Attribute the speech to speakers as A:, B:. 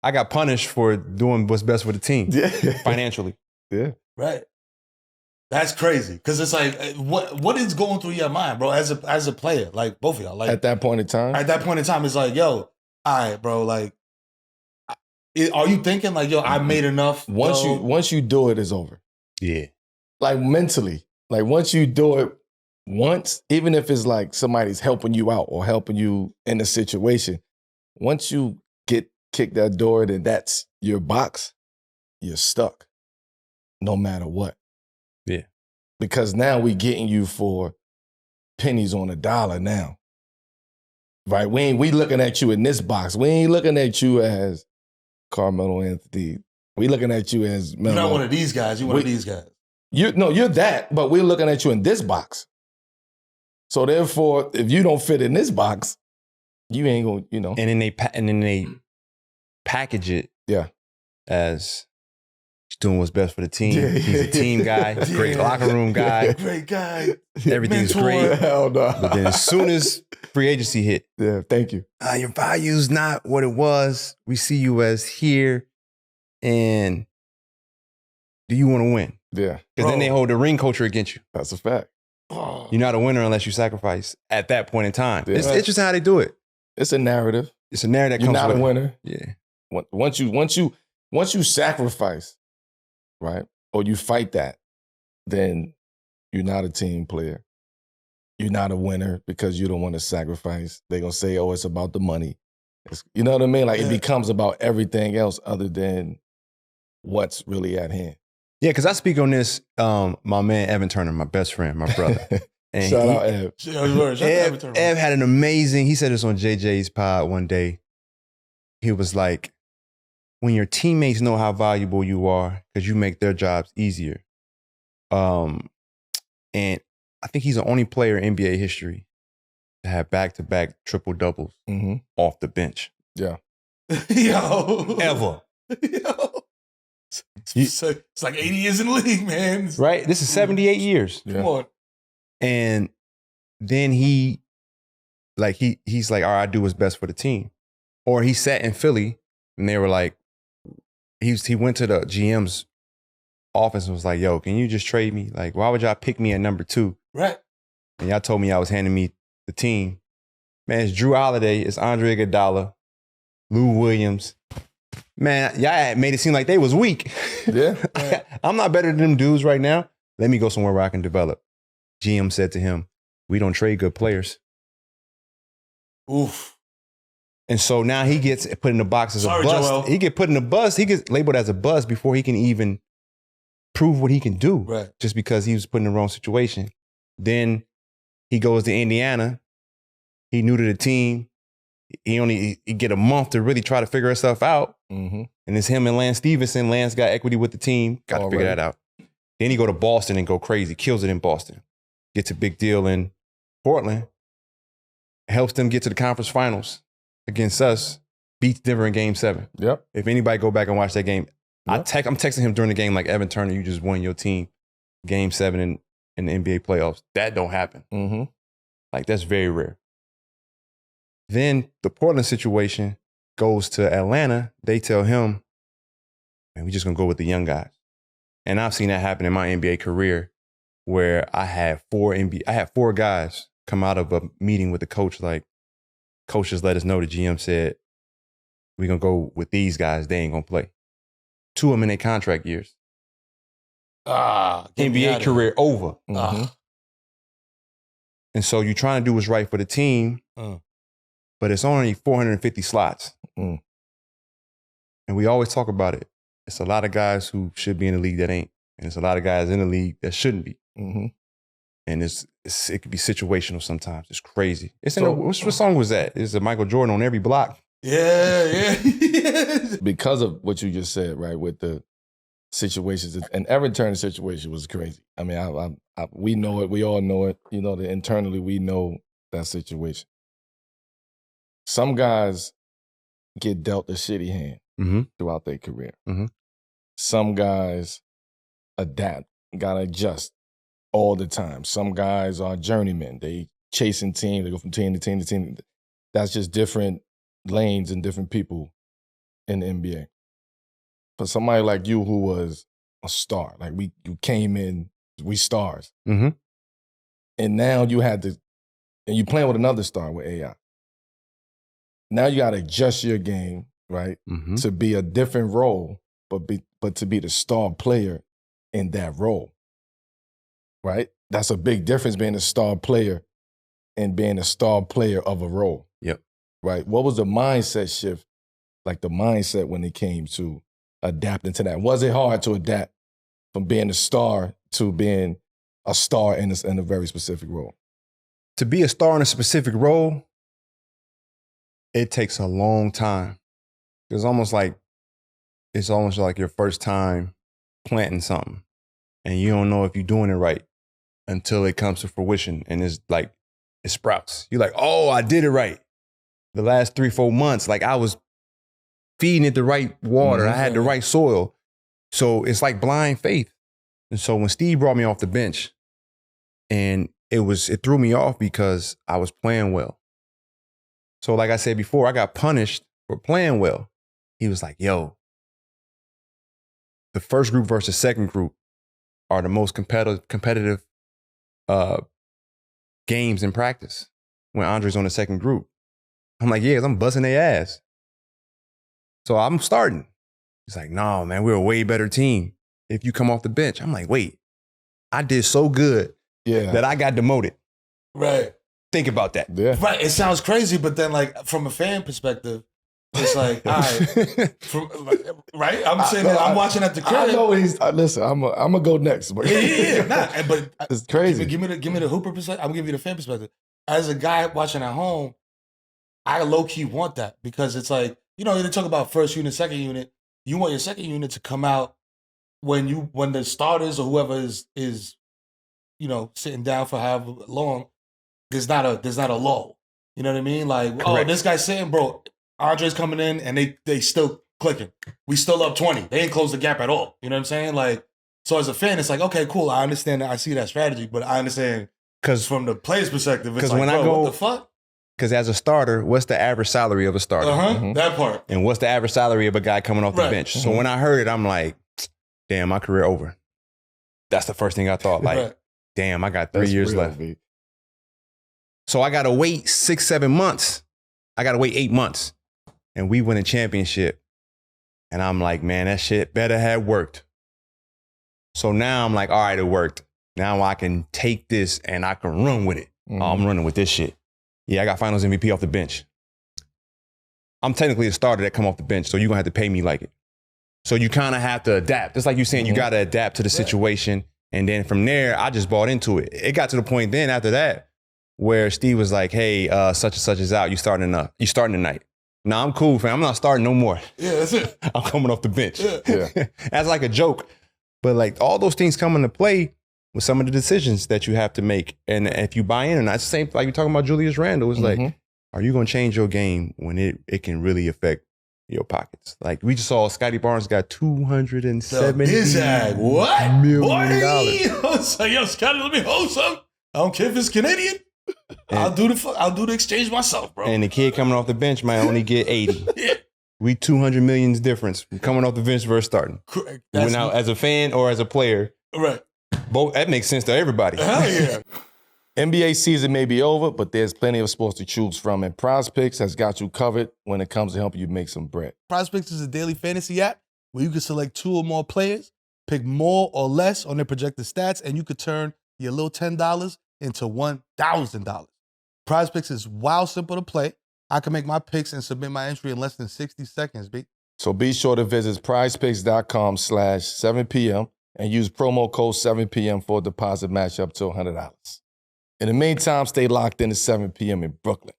A: I got punished for doing what's best for the team financially.
B: Yeah.
C: Right. That's crazy. Because it's like, what is going through your mind, bro, as a player? Like, both of y'all. Like,
B: at that point in time?
C: At that point in time, it's like, yo, all right, bro, like, are you thinking like, yo, I made enough?
B: Once you do it, it's over.
A: Yeah.
B: Like mentally. Like once you do it once, even if it's like somebody's helping you out or helping you in a situation, once you kick that door, then that's your box, you're stuck. No matter what.
A: Yeah.
B: Because now we getting you for pennies on a dollar now. Right? We looking at you in this box. We ain't looking at you as Carmelo Anthony. We looking at you as Melo.
C: You're not one of these guys. You're one of these guys.
B: You're that, but we're looking at you in this box. So therefore, if you don't fit in this box, you ain't gonna, you know.
A: And then they package it as he's doing what's best for the team.
B: Yeah.
A: He's a team guy, great locker room guy.
C: Great guy.
A: Everything's
C: Mentor.
A: great.
B: Hell no.
A: But then as soon as free agency hit,
B: Yeah, thank you.
A: your value's not what it was. We see you as here. And do you want to win?
B: Yeah.
A: Because then they hold the ring culture against you.
B: That's a fact.
C: Oh.
A: You're not a winner unless you sacrifice at that point in time.
B: Yeah.
A: It's interesting how they do it.
B: It's a narrative.
A: It's a narrative that
B: You're
A: comes
B: not
A: with
B: a
A: it.
B: winner.
A: Yeah.
B: Once you sacrifice, right, or you fight that, then you're not a team player. You're not a winner because you don't want to sacrifice. They're going to say, oh, it's about the money. You know what I mean? Like it becomes about everything else other than what's really at hand.
A: Yeah, because I speak on this, my man Evan Turner, my best friend, my brother. And
B: Shout out, Ev.
A: Ev had an amazing, he said this on JJ's pod one day. He was like, when your teammates know how valuable you are, because you make their jobs easier. And I think he's the only player in NBA history to have back-to-back triple-doubles off the bench.
B: Yeah.
C: Yo.
A: Ever.
C: Yo. It's like 80 years in the league, man.
A: Right? This is 78 years.
B: Yeah.
C: Come on.
A: And then he's like, all right, I do what's best for the team. Or he sat in Philly and they were like, he went to the GM's office and was like, yo, can you just trade me? Like, why would y'all pick me at number 2?
C: Right.
A: And y'all told me y'all was handing me the team. Man, it's Drew Holiday, it's Andre Iguodala, Lou Williams. Man, y'all made it seem like they was weak.
B: Yeah.
A: I'm not better than them dudes right now. Let me go somewhere where I can develop. GM said to him, we don't trade good players.
C: Oof.
A: And so now he gets put in the box as a bust.
C: Joel.
A: He get put in the bust. He gets labeled as a bust before he can even prove what he can do.
C: Right.
A: Just because he was put in the wrong situation. Then he goes to Indiana. He new to the team. He get a month to really try to figure himself out.
B: Mm-hmm.
A: And it's him and Lance Stevenson. Lance got equity with the team. Got to figure that out. Then he go to Boston and go crazy. Kills it in Boston. Gets a big deal in Portland. Helps them get to the conference finals against us. Beats Denver in Game 7.
B: Yep.
A: If anybody go back and watch that game,
B: Yep.
A: I'm texting him during the game like, Evan Turner, you just won your team Game 7 in the NBA playoffs. That don't happen.
B: Mm-hmm.
A: Like, that's very rare. Then the Portland situation goes to Atlanta. They tell him, man, we're just going to go with the young guys. And I've seen that happen in my NBA career where I had four guys come out of a meeting with the coach, like, coach just let us know the GM said, we're going to go with these guys. They ain't going to play. 2 of them in their contract years. NBA career over.
B: Mm-hmm.
A: And so you're trying to do what's right for the team, but it's only 450 slots.
B: Mm.
A: And we always talk about it. It's a lot of guys who should be in the league that ain't. And it's a lot of guys in the league that shouldn't be.
B: Mm-hmm.
A: And it could be situational sometimes. It's crazy. It's what song was that? It's a Michael Jordan on every block.
C: Yeah.
B: Because of what you just said, right, with the situations, and Evan Turner's situation was crazy. I mean, we know it. We all know it. You know, internally we know that situation. Some guys get dealt a shitty hand throughout their career.
A: Mm-hmm.
B: Some guys adapt, gotta adjust all the time. Some guys are journeymen. They chasing teams. They go from team to team to team. That's just different lanes and different people. in the NBA. For somebody like you who was a star, like you came in, we stars.
A: Mm-hmm.
B: And now you had to, and you playing with another star with AI. Now you got to adjust your game, right,
A: Mm-hmm.
B: to be a different role, but to be the star player in that role, right? That's a big difference being a star player and being a star player of a role.
A: Yep.
B: Right? What was the mindset shift, like the mindset when it came to adapting to that? Was it hard to adapt from being a star to being a star in a very specific role?
A: To be a star in a specific role, it takes a long time. It's almost like your first time planting something, and you don't know if you're doing it right until it comes to fruition, and it's like it sprouts. You're like, oh, I did it right. The last 3-4 months, like I was feeding it the right water.
B: Mhm.
A: I had the right soil. So it's like blind faith. And so when Steve brought me off the bench, and it threw me off because I was playing well. So like I said before, I got punished for playing well. He was like, yo, the first group versus second group are the most competitive games in practice when Andre's on the second group. I'm like, yeah, I'm busting their ass. So I'm starting. He's like, no, man, we're a way better team if you come off the bench. I'm like, wait, I did so good that I got demoted.
C: Right.
A: Think about that.
B: Yeah.
C: Right. It sounds crazy, but then like from a fan perspective, it's like, all right. Right? I'm saying that I'm watching at the crib.
B: I know listen, I'm gonna go next. But
C: Yeah. Nah, but
B: it's crazy.
C: Give me the Hooper perspective. I'm gonna give you the fan perspective. As a guy watching at home, I low-key want that because it's like, they talk about first unit, second unit. You want your second unit to come out when the starters or whoever is sitting down for however long, there's not a lull. You know what I mean? Like,
A: Correct.
C: oh, this guy's saying, bro, Andre's coming in and they still clicking. We still up 20. They ain't closed the gap at all. You know what I'm saying? Like, so as a fan, it's like, okay, cool. I understand that. I see that strategy, but I understand because from the player's perspective, it's like,
A: when
C: bro,
A: I go,
C: what the fuck?
A: Because as a starter, what's the average salary of a starter?
C: That part.
A: And what's the average salary of a guy coming off the bench? So when I heard it, I'm like, damn, my career over. That's the first thing I thought. Like, damn, I got 3 years left. So I got to wait 6-7 months. I got to wait 8 months. And we win a championship. And I'm like, man, that shit better have worked. So now I'm like, all right, it worked. Now I can take this and I can run with it. Oh, I'm running with this shit. Yeah, I got finals MVP off the bench. I'm technically a starter that come off the bench, so you're going to have to pay me like it. So you kind of have to adapt. It's like you're saying, you got to adapt to the situation. And then from there, I just bought into it. It got to the point then after that where Steve was like, hey, such and such is out. You starting tonight. Nah, I'm cool, fam. I'm not starting no more.
C: Yeah, that's it.
A: I'm coming off the bench.
C: Yeah.
A: That's like a joke. But like all those things come into play with some of the decisions that you have to make. And if you buy in or not, it's the same, like you're talking about Julius Randle. It's like, are you going to change your game when it can really affect your pockets? Like we just saw Scotty Barnes got $270 million.
C: I was like, yo, Scotty, let me hold something. I don't care if it's Canadian. I'll do the exchange myself, bro.
A: And the kid coming off the bench might only get 80.
C: Yeah.
A: We 200 million's difference from coming off the bench versus starting. Now, as a fan or as a player,
C: right?
A: Both that makes sense to everybody.
C: Hell yeah.
B: NBA season may be over, but there's plenty of sports to choose from, and PrizePicks has got you covered when it comes to helping you make some bread.
C: PrizePicks is a daily fantasy app where you can select 2 or more players, pick more or less on their projected stats, and you could turn your little $10 into $1,000. PrizePicks is wild simple to play. I can make my picks and submit my entry in less than 60 seconds, B.
B: So be sure to visit prizepicks.com/7pm and use promo code 7pm for a deposit match up to $100. In the meantime, stay locked in at 7 p.m. in Brooklyn.